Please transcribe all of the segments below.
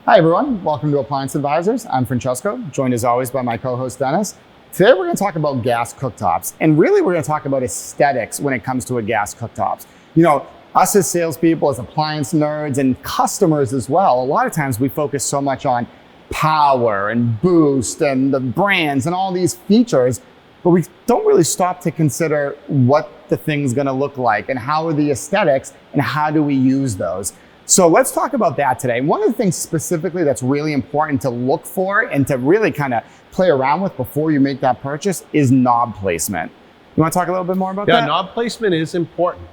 Hi everyone, welcome to Appliance Advisors. I'm Francesco, joined as always by my co-host Dennis. Today we're going to talk about gas cooktops, and really we're going to talk about aesthetics when it comes to a gas cooktops. You know, us as salespeople, as appliance nerds, and customers as well, a lot of times we focus so much on power and boost and the brands and all these features, but we don't really stop to consider what the thing's going to look like and how are the aesthetics and how do we use those. So let's talk about that today. One of the things specifically that's really important to look for and to really kind of play around with before you make that purchase is knob placement. You want to talk a little bit more about that? Yeah, knob placement is important.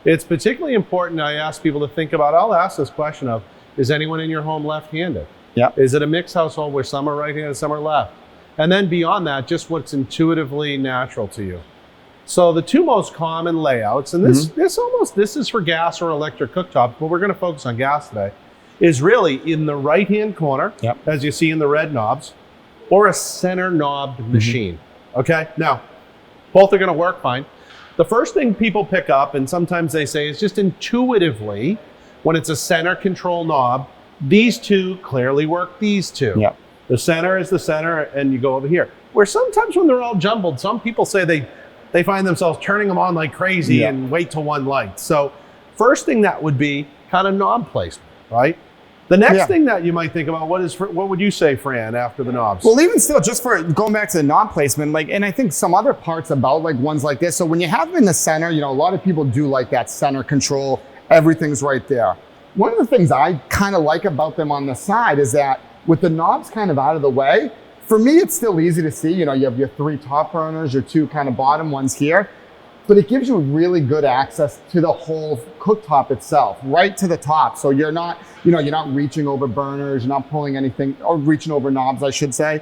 It's particularly important. I ask people to think about, I'll ask this question of, is anyone in your home left-handed? Yeah. Is it a mixed household where some are right-handed, some are left? And then beyond that, just what's intuitively natural to you. So the two most common layouts, and this is for gas or electric cooktops, but we're going to focus on gas today, is really in the right-hand corner, as you see in the red knobs, or a center knobbed machine. Okay, now both are going to work fine. The first thing people pick up, and sometimes they say, is just intuitively, when it's a center control knob, these two clearly work these two. Yep. The center is the center, and you go over here. Where sometimes when they're all jumbled, some people say they find themselves turning them on like crazy and wait till one light. So first thing that would be kind of knob placement, right? The next thing that you might think about, what would you say, Fran, after the knobs? Well, even still, just for going back to the knob placement, and I think some other parts about ones like this. So when you have them in the center, a lot of people do like that center control, everything's right there. One of the things I kind of like about them on the side is that with the knobs kind of out of the way, for me, it's still easy to see. You have your three top burners, your two kind of bottom ones here, but it gives you really good access to the whole cooktop itself, right to the top. So you're not, you're not reaching over burners, you're not pulling anything, or reaching over knobs, I should say.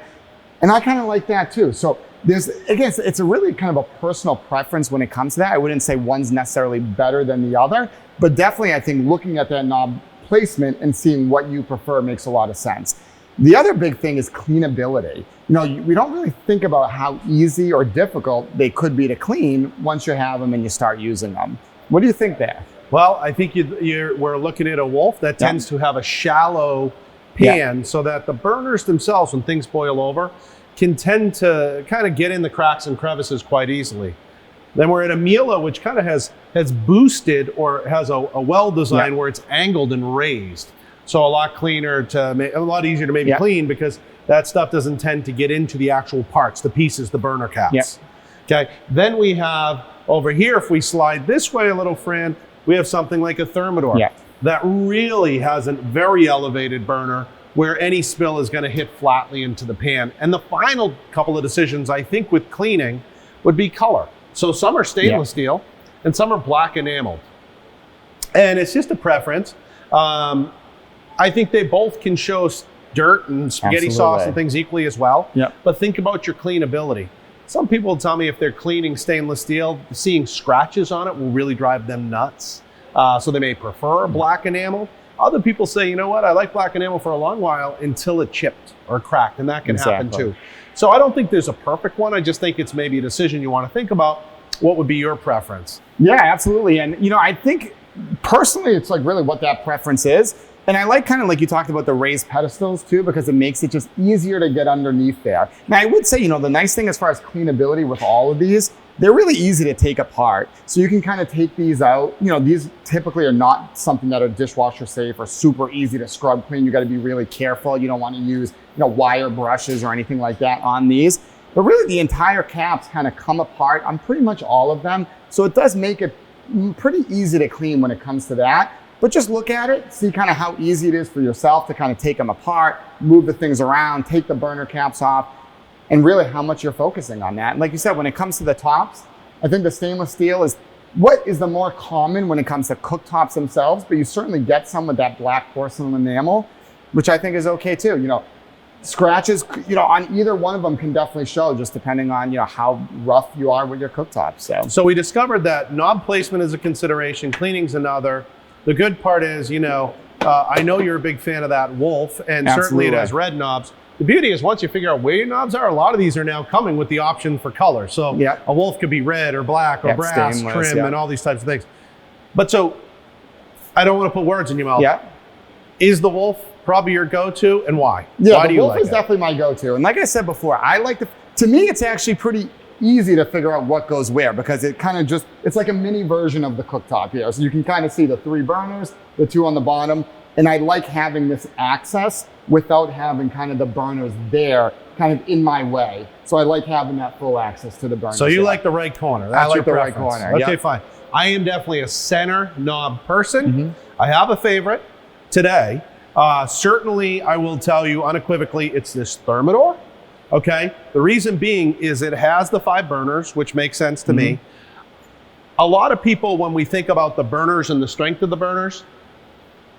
And I kind of like that too. So it's a really kind of a personal preference when it comes to that. I wouldn't say one's necessarily better than the other, but definitely I think looking at that knob placement and seeing what you prefer makes a lot of sense. The other big thing is cleanability. We don't really think about how easy or difficult they could be to clean once you have them and you start using them. What do you think there? Well, I think we're looking at a Wolf that tends to have a shallow pan so that the burners themselves, when things boil over, can tend to kind of get in the cracks and crevices quite easily. Then we're at a Miele, which kind of has boosted or has a well design where it's angled and raised. So a lot cleaner a lot easier to maybe clean because that stuff doesn't tend to get into the actual parts, the pieces, the burner caps. Okay. Then we have over here, if we slide this way a little, Fran, we have something like a Thermador that really has a very elevated burner where any spill is going to hit flatly into the pan. And the final couple of decisions, I think, with cleaning would be color. So some are stainless steel and some are black enameled. And it's just a preference. I think they both can show dirt and spaghetti sauce and things equally as well. But think about your cleanability. Some people will tell me if they're cleaning stainless steel, seeing scratches on it will really drive them nuts. So they may prefer black enamel. Other people say, you know what, I like black enamel for a long while until it chipped or cracked, and that can happen too. So I don't think there's a perfect one. I just think it's maybe a decision you want to think about. What would be your preference? Yeah, absolutely. And I think personally, it's really what that preference is. And I like kind of like you talked about the raised pedestals too, because it makes it just easier to get underneath there. Now I would say, the nice thing as far as cleanability with all of these, they're really easy to take apart. So you can kind of take these out. These typically are not something that are dishwasher safe or super easy to scrub clean. You got to be really careful. You don't want to use, wire brushes or anything like that on these. But really the entire caps kind of come apart on pretty much all of them. So it does make it pretty easy to clean when it comes to that. But just look at it, see kind of how easy it is for yourself to kind of take them apart, move the things around, take the burner caps off, and really how much you're focusing on that. And like you said, when it comes to the tops, I think the stainless steel is what is the more common when it comes to cooktops themselves, but you certainly get some with that black porcelain enamel, which I think is okay too. Scratches, on either one of them can definitely show, just depending on, how rough you are with your cooktop. So we discovered that knob placement is a consideration, cleaning's another. The good part is, I know you're a big fan of that Wolf, and certainly it has red knobs. The beauty is once you figure out where your knobs are, a lot of these are now coming with the option for color. So a Wolf could be red or black or brass, trim, and all these types of things. But so, I don't want to put words in your mouth. Is the Wolf probably your go-to, and why? Yeah, Why do the you Wolf like is it? definitely my go-to. And like I said before, to me, it's actually pretty easy to figure out what goes where, because it kind of just, it's like a mini version of the cooktop here. So you can kind of see the 3 burners, the 2 on the bottom. And I like having this access without having kind of the burners there kind of in my way. So I like having that full access to the burners. So you like the right corner. That's I like your the right preference. corner, Okay, yep. fine. I am definitely a center knob person. Mm-hmm. I have a favorite today. Certainly, I will tell you unequivocally, it's this Thermador. Okay, the reason being is it has the 5 burners, which makes sense to me. A lot of people, when we think about the burners and the strength of the burners,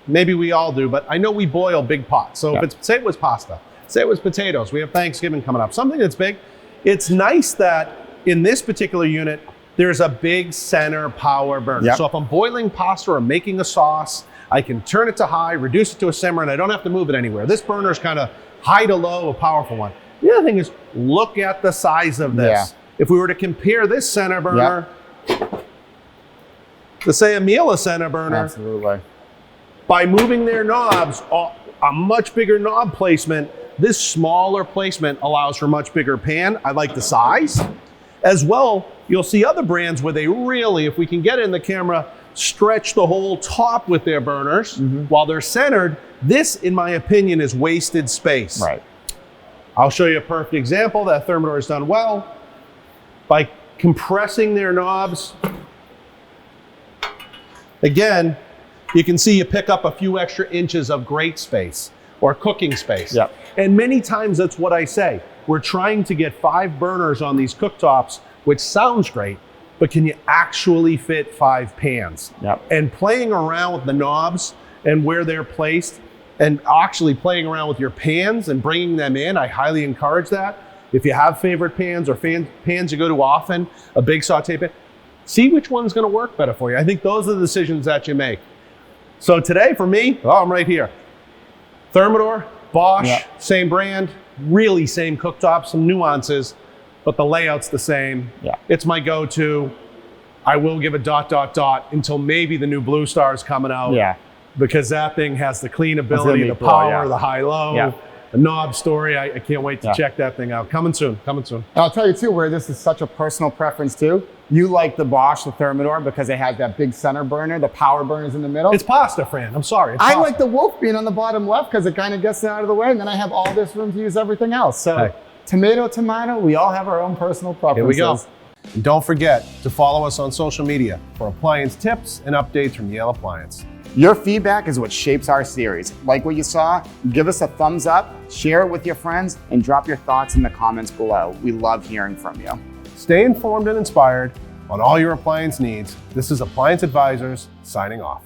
maybe we all do, but I know we boil big pots. So if it's, say it was pasta, say it was potatoes, we have Thanksgiving coming up, something that's big. It's nice that in this particular unit, there's a big center power burner. Yep. So if I'm boiling pasta or making a sauce, I can turn it to high, reduce it to a simmer, and I don't have to move it anywhere. This burner is kind of high to low, a powerful one. The other thing is, look at the size of this. Yeah. If we were to compare this center burner to say a Miele center burner, Absolutely. by moving their knobs, a much bigger knob placement, this smaller placement allows for much bigger pan. I like the size. As well, you'll see other brands where they really, if we can get it in the camera, stretch the whole top with their burners while they're centered. This, in my opinion, is wasted space. Right. I'll show you a perfect example that Thermador has done well by compressing their knobs. Again, you can see you pick up a few extra inches of grate space or cooking space. Yep. And many times that's what I say. We're trying to get 5 burners on these cooktops, which sounds great, but can you actually fit 5 pans? Yep. And playing around with the knobs and where they're placed, and actually playing around with your pans and bringing them in, I highly encourage that. If you have favorite pans or pans you go to often, a big saute pan, see which one's gonna work better for you. I think those are the decisions that you make. So today for me, I'm right here. Thermador, Bosch, same brand, really same cooktop, some nuances, but the layout's the same. Yeah. It's my go-to. I will give a ... until maybe the new Blue Star is coming out. Yeah. Because that thing has the cleanability, the power, the high-low, the knob story. I can't wait to check that thing out. Coming soon, coming soon. And I'll tell you too, where this is such a personal preference too. You like the Bosch, the Thermador, because it has that big center burner, the power burners in the middle. It's pasta, Fran. I'm sorry. It's I pasta. like the Wolf being on the bottom left because it kind of gets it out of the way, and then I have all this room to use everything else. So tomato, tomato, we all have our own personal preferences. Here we go. And don't forget to follow us on social media for appliance tips and updates from Miele Appliance. Your feedback is what shapes our series. Like what you saw, give us a thumbs up, share it with your friends, and drop your thoughts in the comments below. We love hearing from you. Stay informed and inspired on all your appliance needs. This is Appliance Advisors signing off.